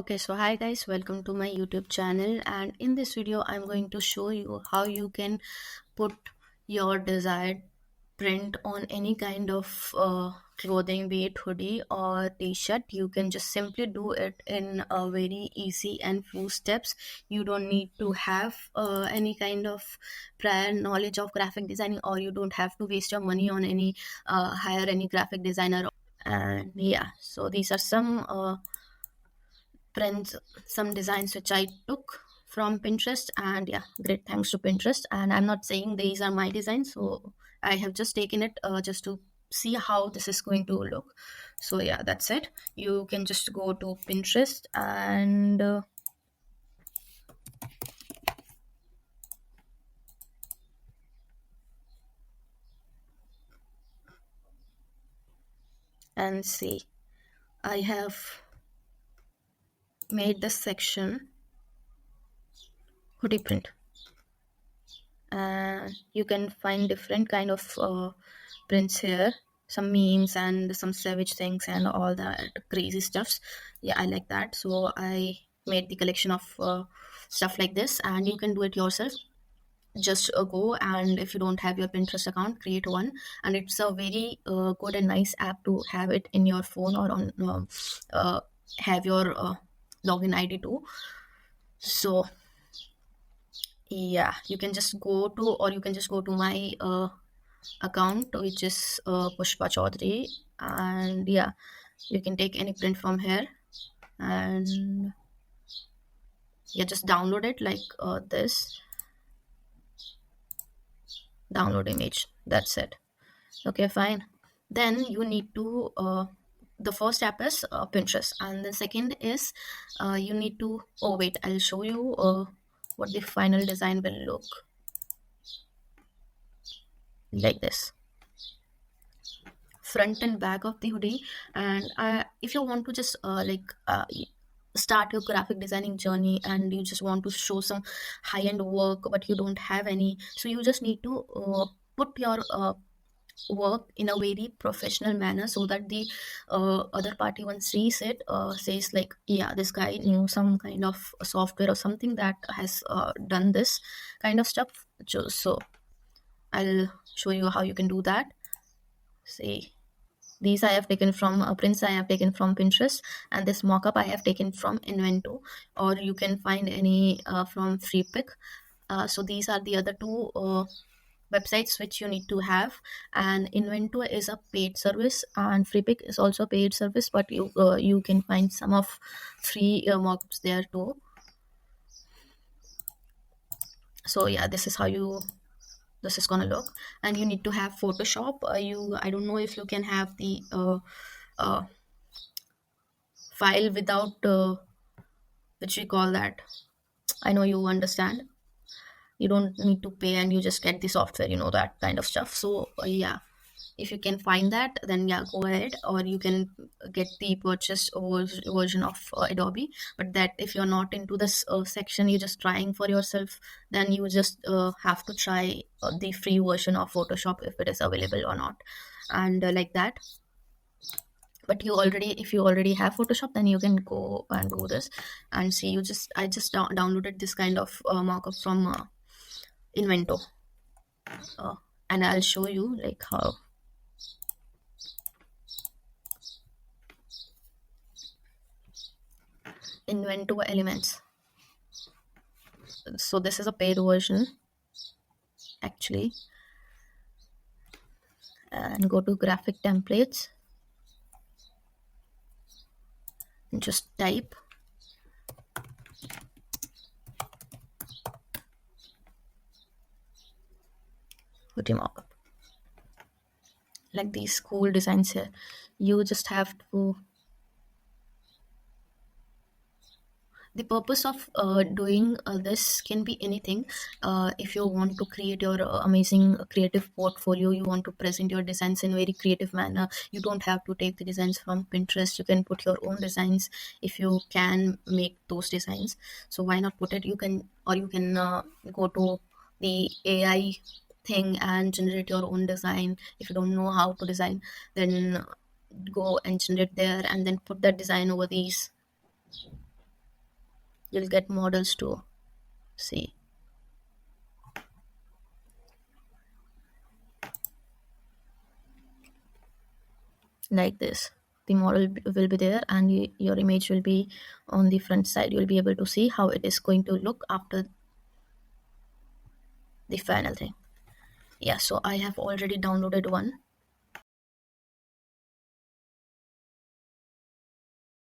Okay, so hi guys, welcome to my YouTube channel, and in this video I'm going to show you how you can put your desired print on any kind of clothing, be it hoodie or t-shirt. You can just simply do it in a very easy and few steps. You don't need to have any kind of prior knowledge of graphic designing, or you don't have to waste your money on any hire any graphic designer. And yeah, so these are some designs which I took from Pinterest, and yeah, great thanks to Pinterest. And I'm not saying these are my designs, so I have just taken it just to see how this is going to look. So yeah, that's it. You can just go to Pinterest and see. I have made this section hoodie print, and you can find different kind of prints here, some memes and some savage things and all that crazy stuffs. Yeah, I like that, so I made the collection of stuff like this, and you can do it yourself. Just go, and if you don't have your Pinterest account, create one. And it's a very good and nice app to have it in your phone or on have your login ID too. So yeah, you can just go to, or you can just go to my account, which is Pushpa Chaudhary, and yeah, you can take any print from here, and yeah, just download it like this. Download image, that's it. Okay, fine. Then you need to the first app is Pinterest, and the second is you need to, oh wait, I'll show you what the final design will look like. This front and back of the hoodie. And if you want to just start your graphic designing journey, and you just want to show some high-end work but you don't have any, so you just need to put your work in a very professional manner, so that the other party, once sees it, says like, yeah, this guy knew some kind of software or something that has done this kind of stuff. So I'll show you how you can do that. See, these I have taken from prints I have taken from Pinterest, and this mockup I have taken from Invento, or you can find any from FreePic. So these are the other two websites which you need to have. And Invento is a paid service, and FreePic is also a paid service, but you can find some of free mockups there too. So yeah, this is how this is gonna look. And you need to have Photoshop. I don't know if you can have the uh, file without which we call that, I know you understand. You don't need to pay and you just get the software, that kind of stuff. So yeah, if you can find that, then yeah, go ahead. Or you can get the purchased version of Adobe. But that, if you're not into this section, you're just trying for yourself, then you just have to try the free version of Photoshop, if it is available or not. And like that. But if you already have Photoshop, then you can go and do this. And see, I just downloaded this kind of markup from Invento, and I'll show you like how. Invento elements. So this is a paid version actually. And go to graphic templates and just type hoodie mockup. Like these cool designs here, you just have to. The purpose of doing this can be anything. If you want to create your amazing creative portfolio, you want to present your designs in very creative manner, you don't have to take the designs from Pinterest. You can put your own designs if you can make those designs. So why not put it? You can go to the AI thing and generate your own design. If you don't know how to design, then go and generate there, and then put that design over these. You'll get models to see like this. The model will be there, and your image will be on the front side. You'll be able to see how it is going to look after the final thing. Yeah, so I have already downloaded one.